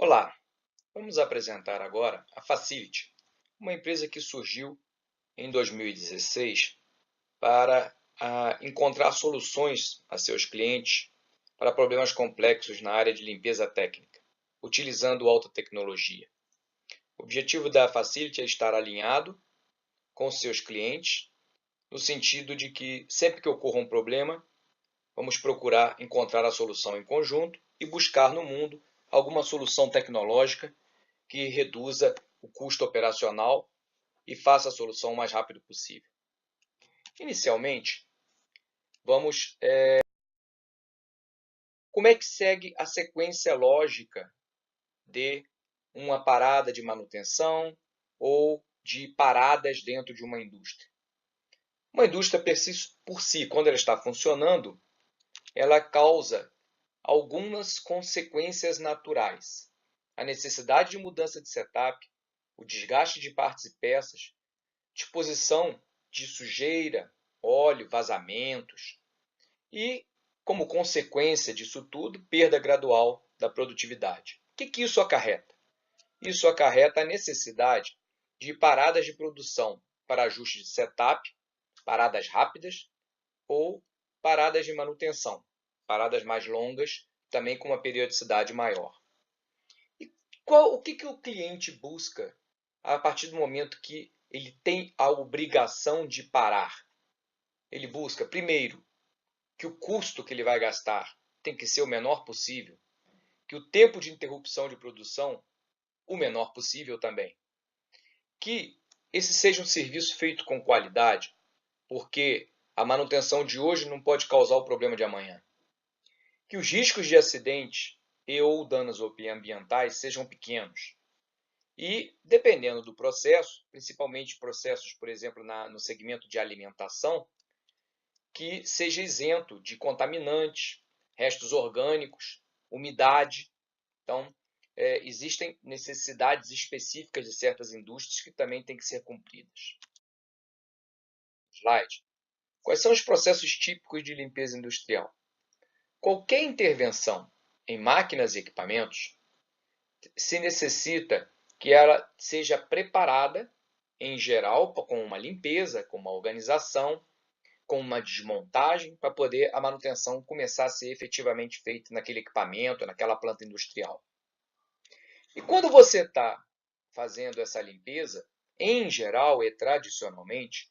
Olá, vamos apresentar agora a Facility, uma empresa que surgiu em 2016 para encontrar soluções a seus clientes para problemas complexos na área de limpeza técnica, utilizando alta tecnologia. O objetivo da Facility é estar alinhado com seus clientes, no sentido de que sempre que ocorra um problema, vamos procurar encontrar a solução em conjunto e buscar no mundo alguma solução tecnológica que reduza o custo operacional e faça a solução o mais rápido possível. Inicialmente, vamos como é que segue a sequência lógica de uma parada de manutenção ou de paradas dentro de uma indústria. Uma indústria por si, quando ela está funcionando, ela causa algumas consequências naturais. A necessidade de mudança de setup, o desgaste de partes e peças, disposição de sujeira, óleo, vazamentos e, como consequência disso tudo, perda gradual da produtividade. O que isso acarreta? Isso acarreta a necessidade de paradas de produção para ajuste de setup, paradas rápidas ou paradas de manutenção, paradas mais longas, também com uma periodicidade maior. E o que o cliente busca a partir do momento que ele tem a obrigação de parar? Ele busca, primeiro, que o custo que ele vai gastar tem que ser o menor possível, que o tempo de interrupção de produção o menor possível também, que esse seja um serviço feito com qualidade, porque a manutenção de hoje não pode causar o problema de amanhã, que os riscos de acidente e ou danos ambientais sejam pequenos. E, dependendo do processo, principalmente processos, por exemplo, no segmento de alimentação, que seja isento de contaminantes, restos orgânicos, umidade. Então, existem necessidades específicas de certas indústrias que também têm que ser cumpridas. Slide. Quais são os processos típicos de limpeza industrial? Qualquer intervenção em máquinas e equipamentos se necessita que ela seja preparada, em geral, com uma limpeza, com uma organização, com uma desmontagem, para poder a manutenção começar a ser efetivamente feita naquele equipamento, naquela planta industrial. E quando você está fazendo essa limpeza, em geral e tradicionalmente,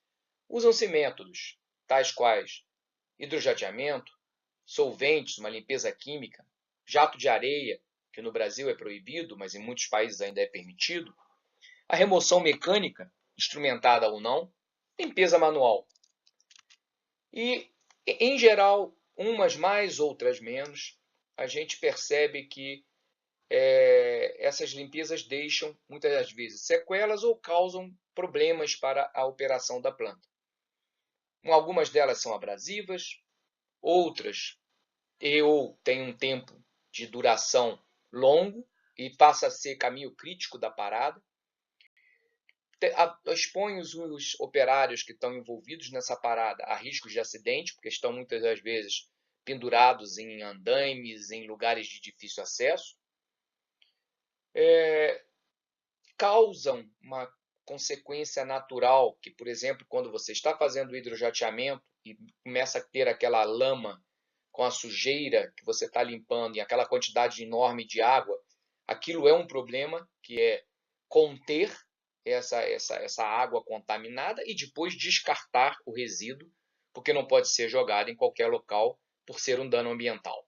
usam-se métodos tais quais hidrojateamento, solventes, uma limpeza química, jato de areia, que no Brasil é proibido, mas em muitos países ainda é permitido, a remoção mecânica, instrumentada ou não, limpeza manual. E, em geral, umas mais, outras menos, a gente percebe que essas limpezas deixam, muitas das vezes, sequelas ou causam problemas para a operação da planta. Algumas delas são abrasivas, outras ou têm um tempo de duração longo e passa a ser caminho crítico da parada. Expõe os operários que estão envolvidos nessa parada a riscos de acidente, porque estão muitas das vezes pendurados em andaimes, em lugares de difícil acesso. Causam uma consequência natural, que, por exemplo, quando você está fazendo o hidrojateamento e começa a ter aquela lama com a sujeira que você está limpando e aquela quantidade enorme de água, aquilo é um problema, que é conter essa água contaminada e depois descartar o resíduo, porque não pode ser jogado em qualquer local por ser um dano ambiental.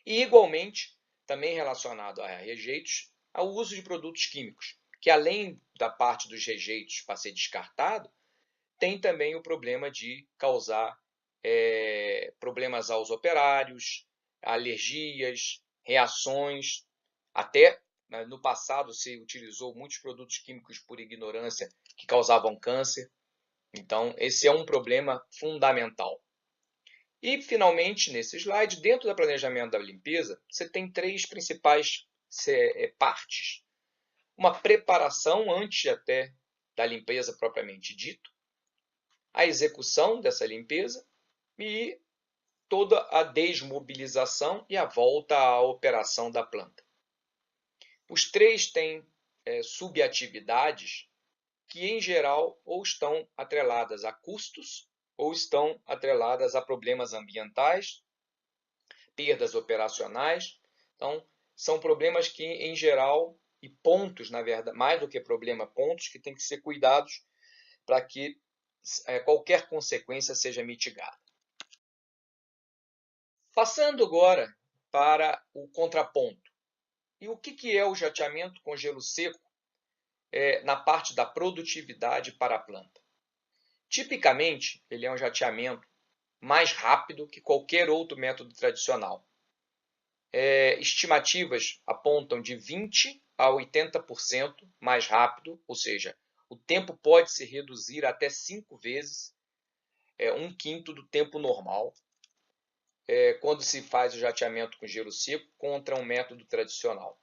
E, igualmente, também relacionado a rejeitos, ao uso de produtos químicos, que além da parte dos rejeitos para ser descartado, tem também o problema de causar problemas aos operários, alergias, reações. Até no passado se utilizou muitos produtos químicos por ignorância que causavam câncer. Então, esse é um problema fundamental. E, finalmente, nesse slide, dentro do planejamento da limpeza, você tem três principais partes. Uma preparação antes até da limpeza propriamente dito, a execução dessa limpeza e toda a desmobilização e a volta à operação da planta. Os três têm subatividades que, em geral, ou estão atreladas a custos ou estão atreladas a problemas ambientais, perdas operacionais. Então, são problemas que, em geral, e pontos, na verdade, mais do que problema, pontos que têm que ser cuidados para que qualquer consequência seja mitigada. Passando agora para o contraponto. E o que é o jateamento com gelo seco na parte da produtividade para a planta? Tipicamente, ele é um jateamento mais rápido que qualquer outro método tradicional. Estimativas apontam de 20% a 80% mais rápido, ou seja, o tempo pode se reduzir até 5 vezes, 1/5 do tempo normal, quando se faz o jateamento com gelo seco contra um método tradicional.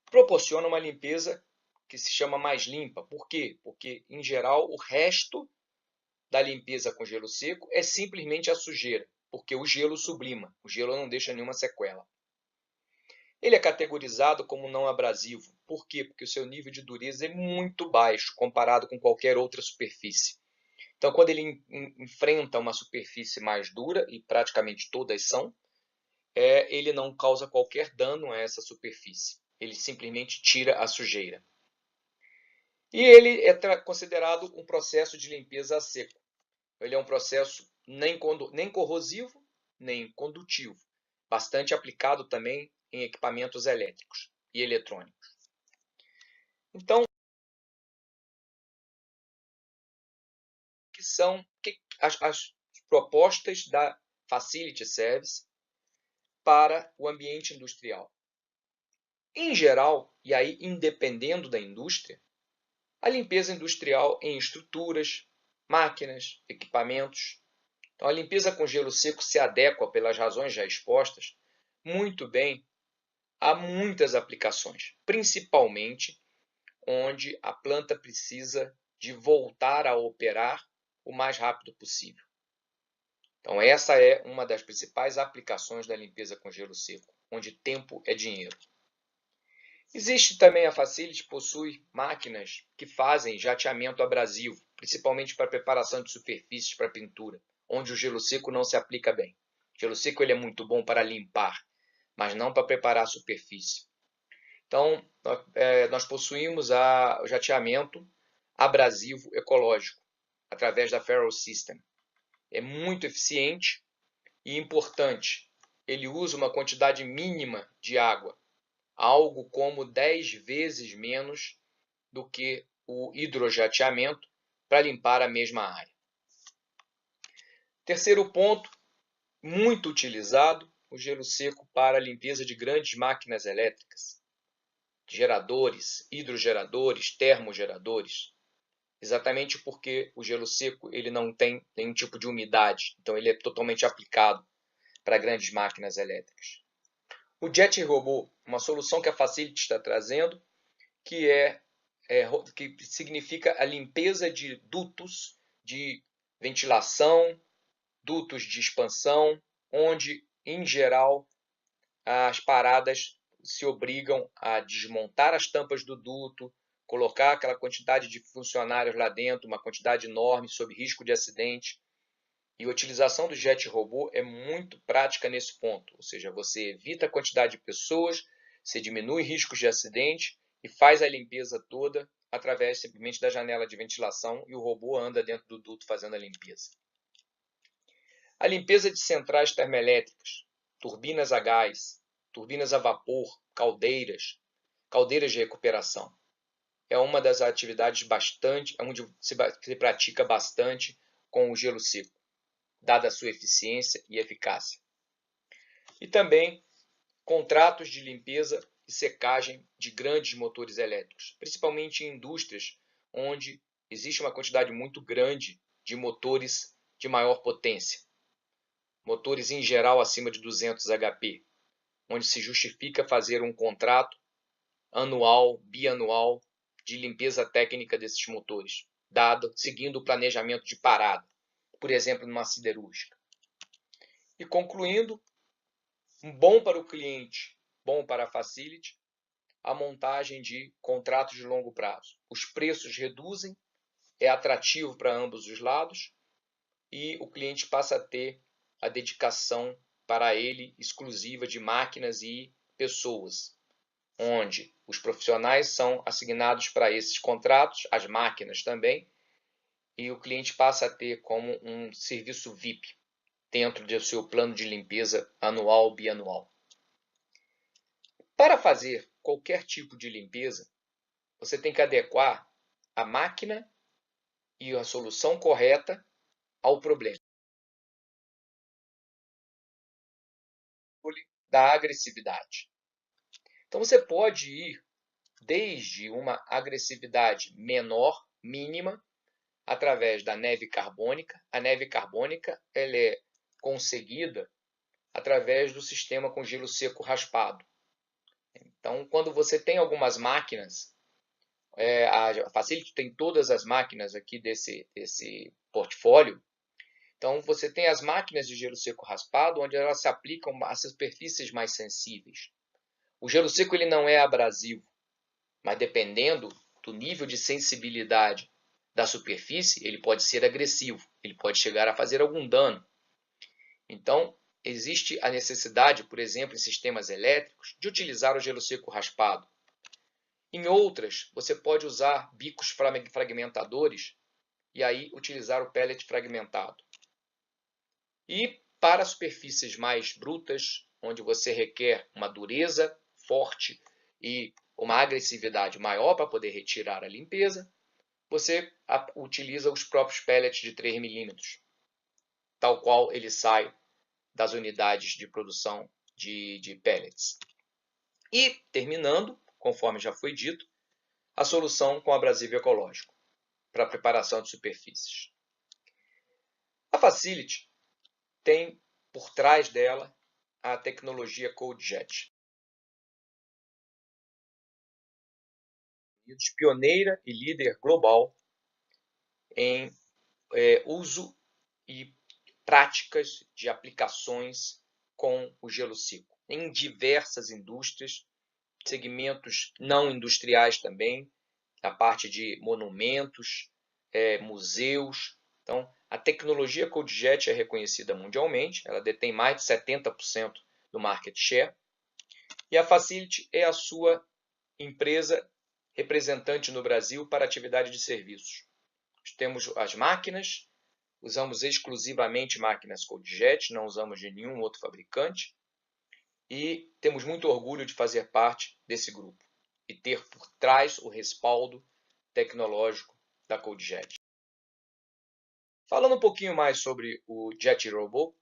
Proporciona uma limpeza que se chama mais limpa. Por quê? Porque, em geral, o resto da limpeza com gelo seco é simplesmente a sujeira, porque o gelo sublima, o gelo não deixa nenhuma sequela. Ele é categorizado como não abrasivo. Por quê? Porque o seu nível de dureza é muito baixo comparado com qualquer outra superfície. Então, quando ele enfrenta uma superfície mais dura, e praticamente todas são, ele não causa qualquer dano a essa superfície. Ele simplesmente tira a sujeira. E ele é considerado um processo de limpeza a seco. Ele é um processo nem corrosivo, nem condutivo. Bastante aplicado também em equipamentos elétricos e eletrônicos. Então, que são as propostas da Facility Service para o ambiente industrial? Em geral, e aí independendo da indústria, a limpeza industrial em estruturas, máquinas, equipamentos. Então, a limpeza com gelo seco se adequa, pelas razões já expostas, muito bem a muitas aplicações, principalmente onde a planta precisa de voltar a operar o mais rápido possível. Então, essa é uma das principais aplicações da limpeza com gelo seco, onde tempo é dinheiro. Existe também a Facility, possui máquinas que fazem jateamento abrasivo, principalmente para preparação de superfícies para pintura, onde o gelo seco não se aplica bem. O gelo seco ele é muito bom para limpar, mas não para preparar a superfície. Então, nós possuímos o jateamento abrasivo ecológico, através da Faro System. É muito eficiente e importante. Ele usa uma quantidade mínima de água, algo como 10 vezes menos do que o hidrojateamento, para limpar a mesma área. Terceiro ponto, muito utilizado, o gelo seco para a limpeza de grandes máquinas elétricas, geradores, hidrogeradores, termogeradores. Exatamente porque o gelo seco ele não tem nenhum tipo de umidade, então ele é totalmente aplicado para grandes máquinas elétricas. O Jet Robô, uma solução que a Facility está trazendo, que significa a limpeza de dutos de ventilação, dutos de expansão, onde, em geral, as paradas se obrigam a desmontar as tampas do duto, colocar aquela quantidade de funcionários lá dentro, uma quantidade enorme, sob risco de acidente. E a utilização do jet robô é muito prática nesse ponto, ou seja, você evita a quantidade de pessoas, você diminui riscos de acidente e faz a limpeza toda através simplesmente da janela de ventilação e o robô anda dentro do duto fazendo a limpeza. A limpeza de centrais termoelétricas, turbinas a gás, turbinas a vapor, caldeiras de recuperação. É uma das atividades onde se pratica bastante com o gelo seco, dada a sua eficiência e eficácia. E também contratos de limpeza e secagem de grandes motores elétricos, principalmente em indústrias onde existe uma quantidade muito grande de motores de maior potência. Motores em geral acima de 200 HP, onde se justifica fazer um contrato anual, bianual, de limpeza técnica desses motores, seguindo o planejamento de parada, por exemplo, numa siderúrgica. E concluindo, bom para o cliente, bom para a facility a montagem de contratos de longo prazo. Os preços reduzem, é atrativo para ambos os lados e o cliente passa a ter a dedicação para ele exclusiva de máquinas e pessoas, onde os profissionais são assignados para esses contratos, as máquinas também, e o cliente passa a ter como um serviço VIP dentro do seu plano de limpeza anual, bianual. Para fazer qualquer tipo de limpeza, você tem que adequar a máquina e a solução correta ao problema. Da agressividade. Então você pode ir desde uma agressividade menor, mínima, através da neve carbônica. A neve carbônica ela é conseguida através do sistema com gelo seco raspado. Então, quando você tem algumas máquinas, a Facility tem todas as máquinas aqui desse portfólio. Então, você tem as máquinas de gelo seco raspado, onde elas se aplicam a superfícies mais sensíveis. O gelo seco ele não é abrasivo, mas dependendo do nível de sensibilidade da superfície, ele pode ser agressivo, ele pode chegar a fazer algum dano. Então, existe a necessidade, por exemplo, em sistemas elétricos, de utilizar o gelo seco raspado. Em outras, você pode usar bicos fragmentadores e aí utilizar o pellet fragmentado. E para superfícies mais brutas, onde você requer uma dureza forte e uma agressividade maior para poder retirar a limpeza, você utiliza os próprios pellets de 3 milímetros, tal qual ele sai das unidades de produção de pellets. E, terminando, conforme já foi dito, a solução com abrasivo ecológico para a preparação de superfícies. A Facility tem por trás dela a tecnologia ColdJet. Pioneira e líder global em uso e práticas de aplicações com o gelo seco em diversas indústrias, segmentos não industriais também, a parte de monumentos, museus. Então, a tecnologia ColdJet é reconhecida mundialmente, ela detém mais de 70% do market share, e a Facility é a sua empresa representante no Brasil para atividade de serviços. Temos as máquinas, usamos exclusivamente máquinas ColdJet, não usamos de nenhum outro fabricante, e temos muito orgulho de fazer parte desse grupo e ter por trás o respaldo tecnológico da ColdJet. Falando um pouquinho mais sobre o Jet Robot,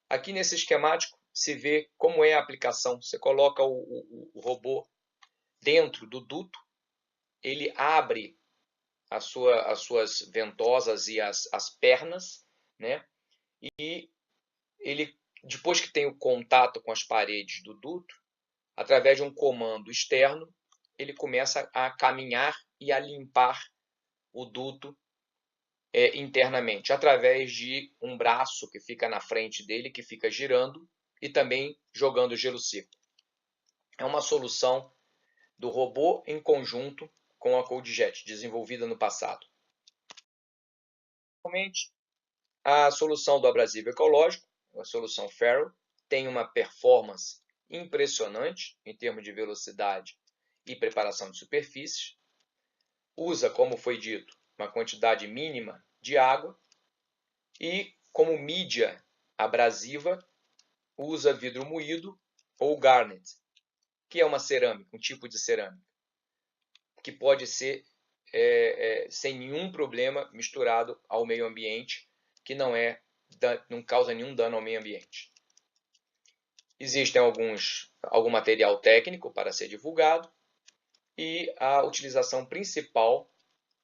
aqui nesse esquemático se vê como é a aplicação. Você coloca o robô dentro do duto, ele abre as suas ventosas e as pernas, né? E ele, depois que tem o contato com as paredes do duto, através de um comando externo, ele começa a caminhar e a limpar o duto internamente, através de um braço que fica na frente dele, que fica girando e também jogando gelo seco. É uma solução do robô em conjunto com a ColdJet, desenvolvida no passado. Realmente, a solução do abrasivo ecológico, a solução Ferro, tem uma performance impressionante em termos de velocidade e preparação de superfícies. Usa, como foi dito, uma quantidade mínima de água e, como mídia abrasiva, usa vidro moído ou garnet, que é uma cerâmica, um tipo de cerâmica, que pode ser sem nenhum problema misturado ao meio ambiente, que não causa nenhum dano ao meio ambiente. Existem algum material técnico para ser divulgado e a utilização principal,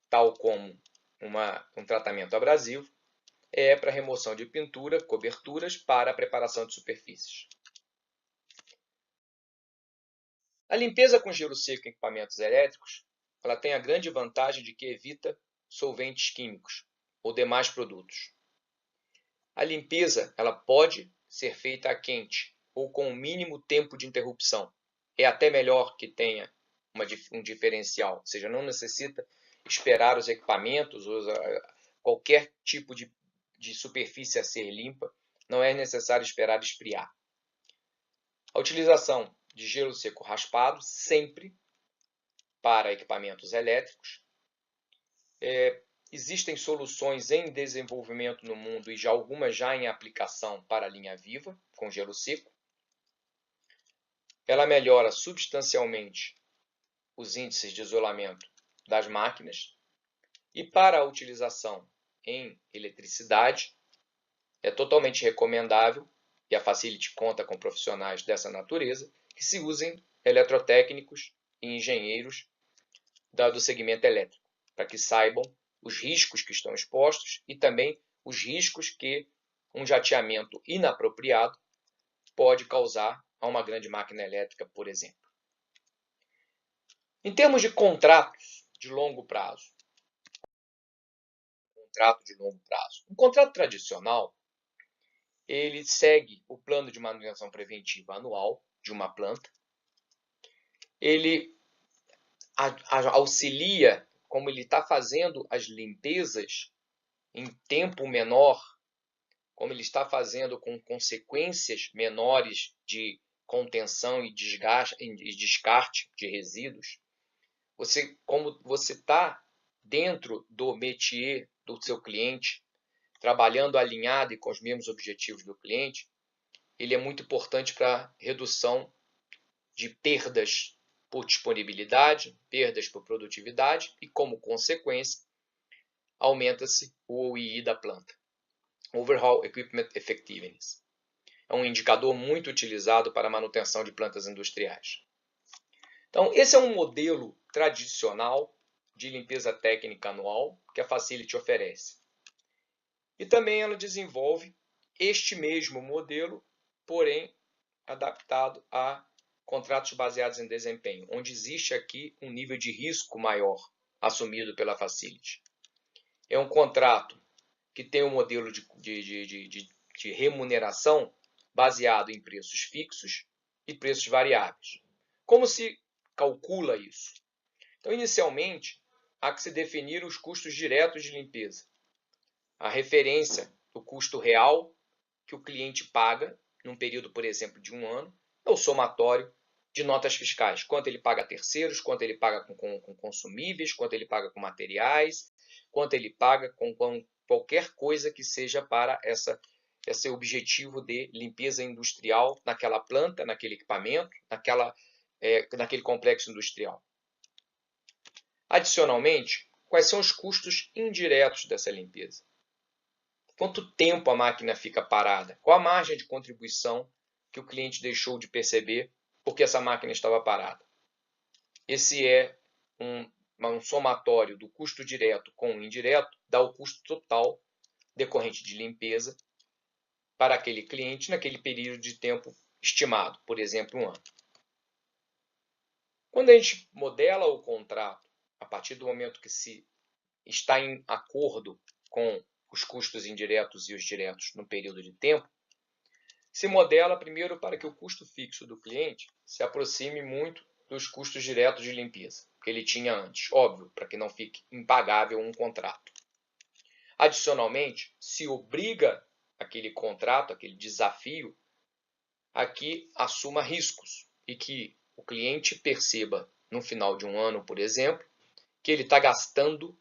tal como um tratamento abrasivo, é para remoção de pintura, coberturas para a preparação de superfícies. A limpeza com gelo seco em equipamentos elétricos, ela tem a grande vantagem de que evita solventes químicos ou demais produtos. A limpeza ela pode ser feita a quente, ou com o mínimo tempo de interrupção. É até melhor que tenha um diferencial, ou seja, não necessita esperar os equipamentos, qualquer tipo de superfície a ser limpa, não é necessário esperar esfriar. A utilização de gelo seco raspado, sempre para equipamentos elétricos. Existem soluções em desenvolvimento no mundo e já algumas já em aplicação para a linha viva, com gelo seco. Ela melhora substancialmente os índices de isolamento das máquinas. E para a utilização em eletricidade, é totalmente recomendável, e a Facility conta com profissionais dessa natureza, que se usem eletrotécnicos e engenheiros do segmento elétrico, para que saibam os riscos que estão expostos e também os riscos que um jateamento inapropriado pode causar a uma grande máquina elétrica, por exemplo. Em termos de contratos de longo prazo, um contrato tradicional, ele segue o plano de manutenção preventiva anual de uma planta. Ele auxilia, como ele está fazendo as limpezas em tempo menor, como ele está fazendo com consequências menores de contenção e descarte de resíduos. Como você está dentro do métier do seu cliente, trabalhando alinhado e com os mesmos objetivos do cliente, ele é muito importante para a redução de perdas por disponibilidade, perdas por produtividade e, como consequência, aumenta-se o OEE da planta. Overall Equipment Effectiveness. É um indicador muito utilizado para a manutenção de plantas industriais. Então, esse é um modelo tradicional de limpeza técnica anual que a Facility oferece. E também ela desenvolve este mesmo modelo, porém adaptado a contratos baseados em desempenho, onde existe aqui um nível de risco maior assumido pela Facility. É um contrato que tem um modelo de remuneração baseado em preços fixos e preços variáveis. Como se calcula isso? Então, inicialmente, há que se definir os custos diretos de limpeza. A referência do custo real que o cliente paga, num período, por exemplo, de um ano, é o somatório de notas fiscais. Quanto ele paga a terceiros, quanto ele paga com consumíveis, quanto ele paga com materiais, quanto ele paga com qualquer coisa que seja para esse objetivo de limpeza industrial naquela planta, naquele equipamento, naquele complexo industrial. Adicionalmente, quais são os custos indiretos dessa limpeza? Quanto tempo a máquina fica parada? Qual a margem de contribuição que o cliente deixou de perceber porque essa máquina estava parada? Esse é um somatório do custo direto com o indireto, dá o custo total decorrente de limpeza para aquele cliente naquele período de tempo estimado, por exemplo, um ano. Quando a gente modela o contrato, a partir do momento que se está em acordo com os custos indiretos e os diretos no período de tempo, se modela primeiro para que o custo fixo do cliente se aproxime muito dos custos diretos de limpeza que ele tinha antes, óbvio, para que não fique impagável um contrato. Adicionalmente, se obriga aquele contrato, aquele desafio, a que assuma riscos e que o cliente perceba no final de um ano, por exemplo, que ele está gastando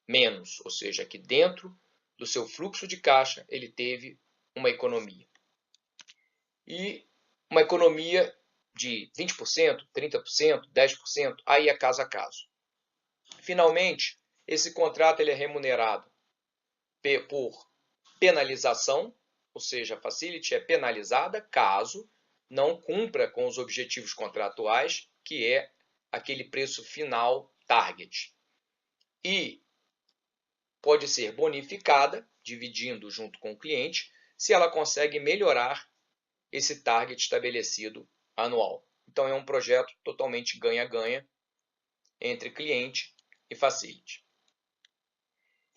menos, ou seja, que dentro do seu fluxo de caixa ele teve uma economia. E uma economia de 20%, 30%, 10%, aí é caso a caso. Finalmente, esse contrato ele é remunerado por penalização, ou seja, a Facility é penalizada caso não cumpra com os objetivos contratuais, que é aquele preço final target. E pode ser bonificada, dividindo junto com o cliente, se ela consegue melhorar esse target estabelecido anual. Então, é um projeto totalmente ganha-ganha entre cliente e Facility.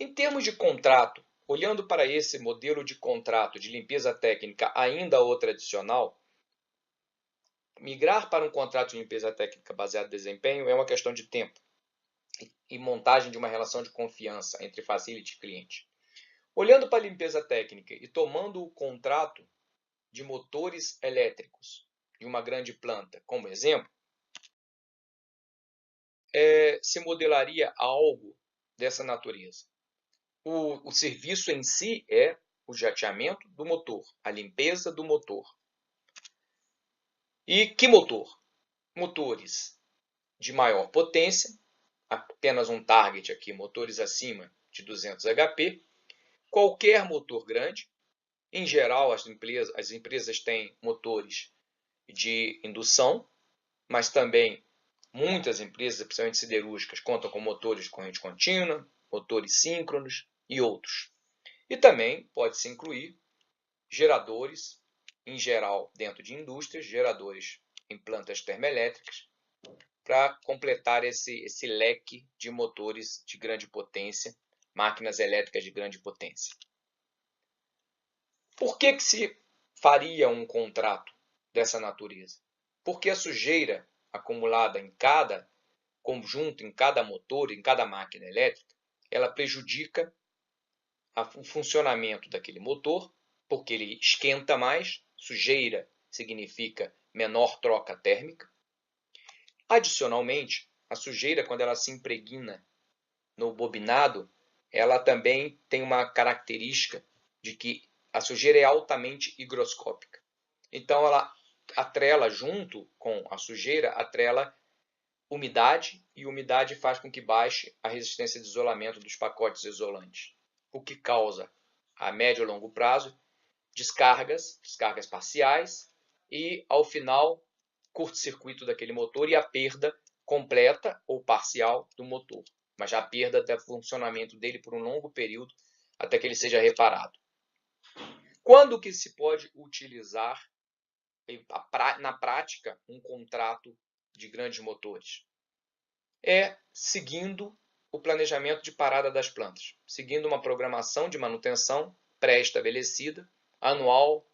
Em termos de contrato, olhando para esse modelo de contrato de limpeza técnica ainda o tradicional, migrar para um contrato de limpeza técnica baseado em desempenho é uma questão de tempo e montagem de uma relação de confiança entre facility e cliente. Olhando para a limpeza técnica e tomando o contrato de motores elétricos de uma grande planta como exemplo, se modelaria algo dessa natureza. O serviço em si é o jateamento do motor, a limpeza do motor. E que motor? Motores de maior potência, apenas um target aqui, motores acima de 200 HP, qualquer motor grande. Em geral, as empresas têm motores de indução, mas também muitas empresas, principalmente siderúrgicas, contam com motores de corrente contínua, motores síncronos e outros. E também pode-se incluir geradores, em geral dentro de indústrias, geradores em plantas termoelétricas, para completar esse leque de motores de grande potência, máquinas elétricas de grande potência. Por que se faria um contrato dessa natureza? Porque a sujeira acumulada em cada conjunto, em cada motor, em cada máquina elétrica, ela prejudica o funcionamento daquele motor, porque ele esquenta mais, sujeira significa menor troca térmica. Adicionalmente, a sujeira, quando ela se impregna no bobinado, ela também tem uma característica de que a sujeira é altamente higroscópica. Então, ela atrela junto com a sujeira, atrela umidade, e umidade faz com que baixe a resistência de isolamento dos pacotes isolantes, o que causa, a médio e longo prazo, descargas parciais e, ao final, curto-circuito daquele motor e a perda completa ou parcial do motor, mas já a perda do funcionamento dele por um longo período até que ele seja reparado. Quando que se pode utilizar na prática um contrato de grandes motores? É seguindo o planejamento de parada das plantas, seguindo uma programação de manutenção pré-estabelecida, anual,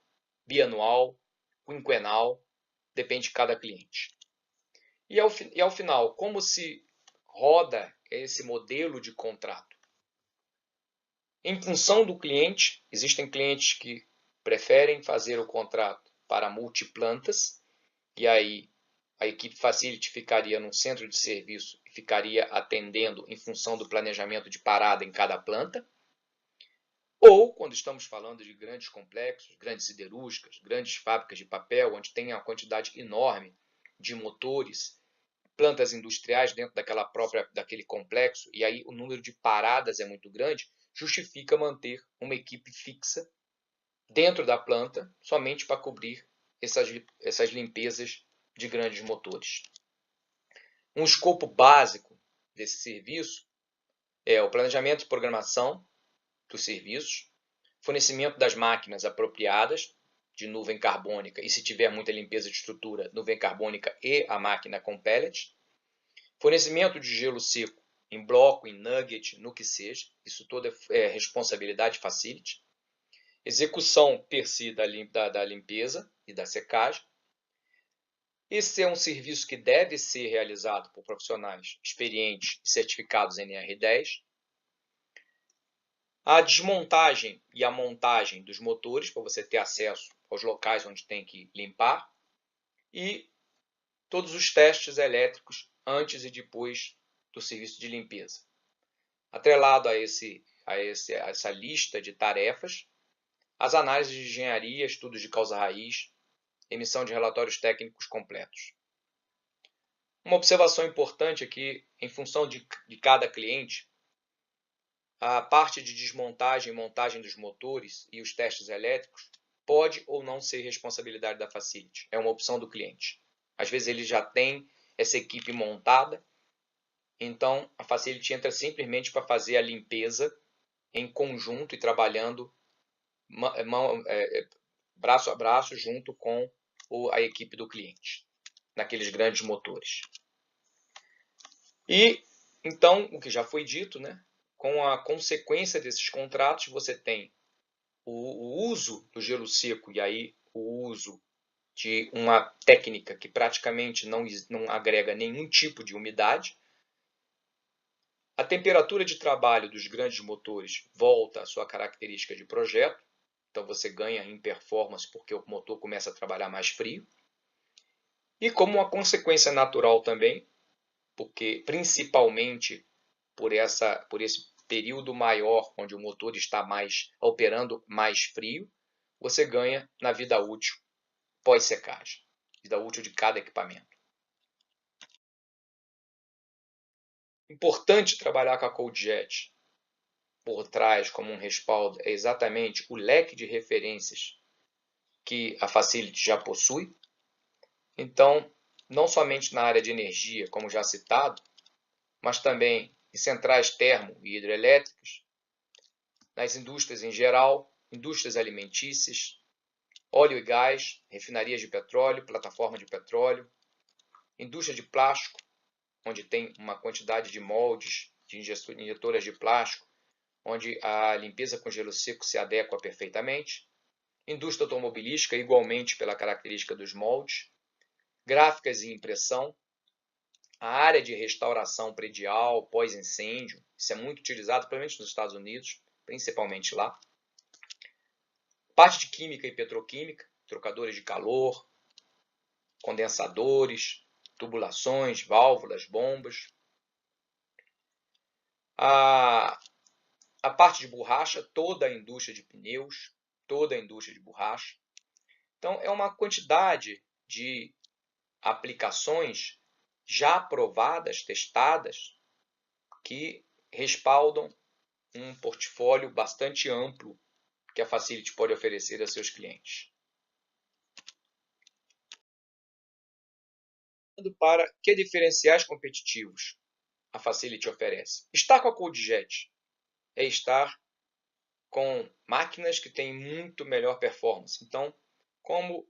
bianual, quinquenal, depende de cada cliente. E ao final, como se roda esse modelo de contrato? Em função do cliente, existem clientes que preferem fazer o contrato para multiplantas, e aí a equipe Facility ficaria num centro de serviço e ficaria atendendo em função do planejamento de parada em cada planta. Ou, quando estamos falando de grandes complexos, grandes siderúrgicas, grandes fábricas de papel, onde tem uma quantidade enorme de motores, plantas industriais dentro daquele complexo, e aí o número de paradas é muito grande, justifica manter uma equipe fixa dentro da planta somente para cobrir essas limpezas de grandes motores. Um escopo básico desse serviço é o planejamento e programação dos serviços, fornecimento das máquinas apropriadas de nuvem carbônica e, se tiver muita limpeza de estrutura, nuvem carbônica e a máquina com pellet, fornecimento de gelo seco em bloco, em nugget, no que seja, isso toda é responsabilidade Facility, execução per si da limpeza e da secagem. Esse é um serviço que deve ser realizado por profissionais experientes e certificados NR10. A desmontagem e a montagem dos motores, para você ter acesso aos locais onde tem que limpar. E todos os testes elétricos antes e depois do serviço de limpeza. Atrelado a essa lista de tarefas, as análises de engenharia, estudos de causa-raiz, emissão de relatórios técnicos completos. Uma observação importante é que, em função de cada cliente, a parte de desmontagem e montagem dos motores e os testes elétricos pode ou não ser responsabilidade da Facility. É uma opção do cliente. Às vezes ele já tem essa equipe montada, então a Facility entra simplesmente para fazer a limpeza em conjunto e trabalhando braço a braço junto com a equipe do cliente, naqueles grandes motores. E então, o que já foi dito, né? Com a consequência desses contratos, você tem o uso do gelo seco e aí o uso de uma técnica que praticamente não agrega nenhum tipo de umidade. A temperatura de trabalho dos grandes motores volta à sua característica de projeto, então você ganha em performance porque o motor começa a trabalhar mais frio. E como uma consequência natural também, porque principalmente por esse período maior onde o motor está operando mais frio, você ganha na vida útil pós-secagem, vida útil de cada equipamento. Importante trabalhar com a ColdJet por trás como um respaldo é exatamente o leque de referências que a Facility já possui. Então, não somente na área de energia, como já citado, mas também em centrais termo e hidrelétricas, nas indústrias em geral, indústrias alimentícias, óleo e gás, refinarias de petróleo, plataforma de petróleo, indústria de plástico, onde tem uma quantidade de moldes, de injetoras de plástico, onde a limpeza com gelo seco se adequa perfeitamente, indústria automobilística, igualmente pela característica dos moldes, gráficas e impressão, a área de restauração predial, pós-incêndio, isso é muito utilizado, principalmente nos Estados Unidos, principalmente lá. Parte de química e petroquímica, trocadores de calor, condensadores, tubulações, válvulas, bombas. A parte de borracha, toda a indústria de pneus, toda a indústria de borracha. Então, é uma quantidade de aplicações já aprovadas, testadas, que respaldam um portfólio bastante amplo que a Facility pode oferecer a seus clientes. Para que diferenciais competitivos a Facility oferece? Estar com a ColdJet é estar com máquinas que têm muito melhor performance. Então, como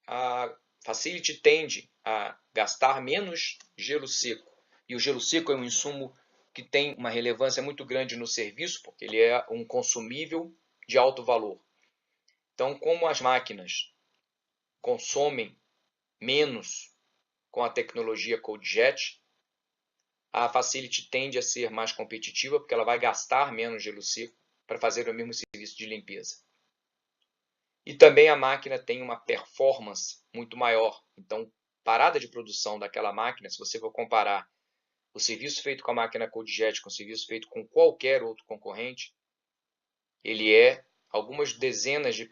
a Facility tende a gastar menos gelo seco, e o gelo seco é um insumo que tem uma relevância muito grande no serviço, porque ele é um consumível de alto valor. Então, como as máquinas consomem menos com a tecnologia ColdJet, a Facility tende a ser mais competitiva, porque ela vai gastar menos gelo seco para fazer o mesmo serviço de limpeza. E também a máquina tem uma performance muito maior. Então, parada de produção daquela máquina, se você for comparar o serviço feito com a máquina ColdJet com o serviço feito com qualquer outro concorrente, ele é algumas dezenas de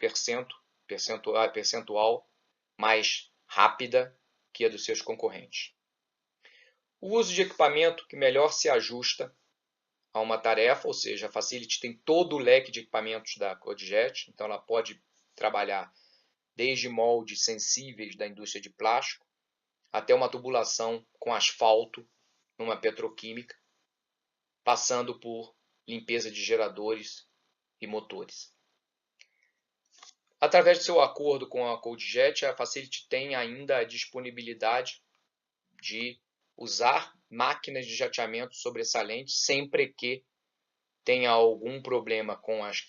percentual mais rápida que a dos seus concorrentes. O uso de equipamento que melhor se ajusta a uma tarefa, ou seja, a Facility tem todo o leque de equipamentos da ColdJet, então ela pode trabalhar desde moldes sensíveis da indústria de plástico até uma tubulação com asfalto numa petroquímica, passando por limpeza de geradores e motores. Através do seu acordo com a ColdJet, a Facility tem ainda a disponibilidade de usar máquinas de jateamento sobressalentes sempre que tenha algum problema com as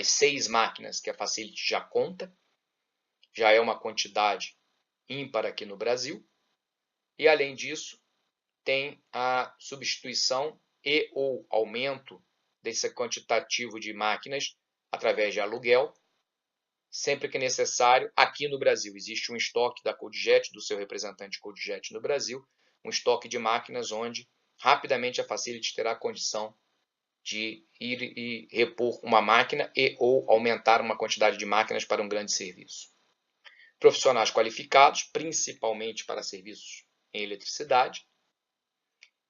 6 máquinas que a Facility já conta. Já é uma quantidade ímpar aqui no Brasil. E, além disso, tem a substituição e ou aumento desse quantitativo de máquinas através de aluguel, sempre que necessário. Aqui no Brasil existe um estoque da ColdJet, do seu representante ColdJet no Brasil, um estoque de máquinas onde rapidamente a Facility terá condição de ir e repor uma máquina e ou aumentar uma quantidade de máquinas para um grande serviço. Profissionais qualificados, principalmente para serviços em eletricidade,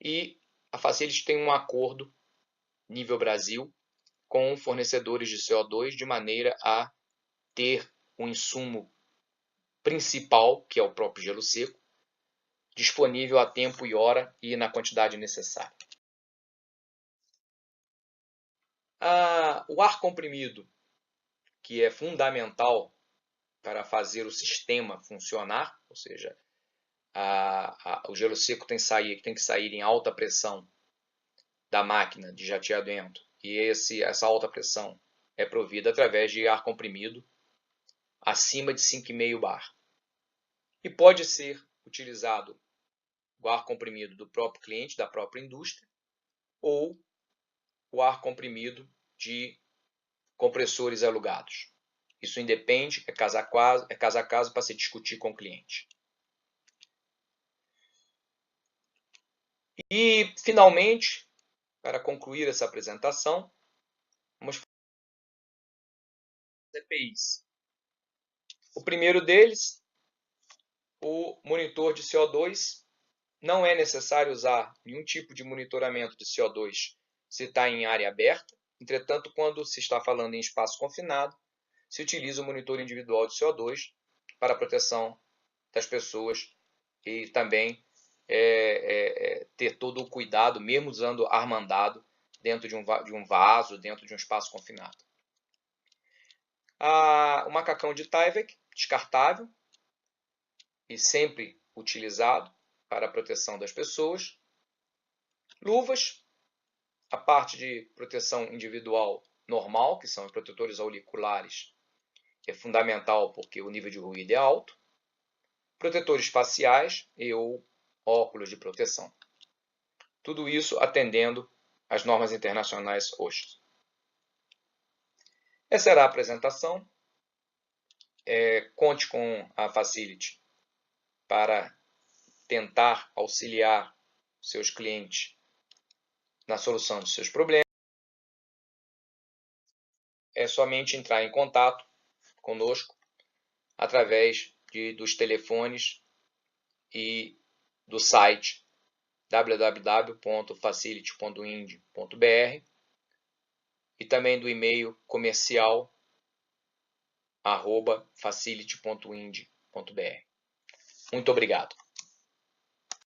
e a Facility tem um acordo nível Brasil com fornecedores de CO2 de maneira a ter um insumo principal, que é o próprio gelo seco, disponível a tempo e hora e na quantidade necessária. O ar comprimido, que é fundamental para fazer o sistema funcionar, ou seja, o gelo seco tem que sair em alta pressão da máquina de jateamento, e essa alta pressão é provida através de ar comprimido, acima de 5,5 bar. E pode ser utilizado o ar comprimido do próprio cliente, da própria indústria, ou o ar comprimido de compressores alugados. Isso independe, é caso a caso para se discutir com o cliente. E, finalmente, para concluir essa apresentação, vamos falar dos EPIs. O primeiro deles, o monitor de CO2. Não é necessário usar nenhum tipo de monitoramento de CO2 se está em área aberta. Entretanto, quando se está falando em espaço confinado, se utiliza o monitor individual de CO2 para a proteção das pessoas e também ter todo o cuidado, mesmo usando ar mandado, dentro de um vaso, dentro de um espaço confinado. O macacão de Tyvek, descartável e sempre utilizado para a proteção das pessoas. Luvas, a parte de proteção individual normal, que são os protetores auriculares, que é fundamental porque o nível de ruído é alto. Protetores faciais e ou óculos de proteção. Tudo isso atendendo às normas internacionais OSHA. Essa era a apresentação. Conte com a Facility para tentar auxiliar seus clientes na solução dos seus problemas. É somente entrar em contato conosco através dos telefones e do site www.facility.ind.br e também do e-mail comercial @facility.ind.br. Muito obrigado.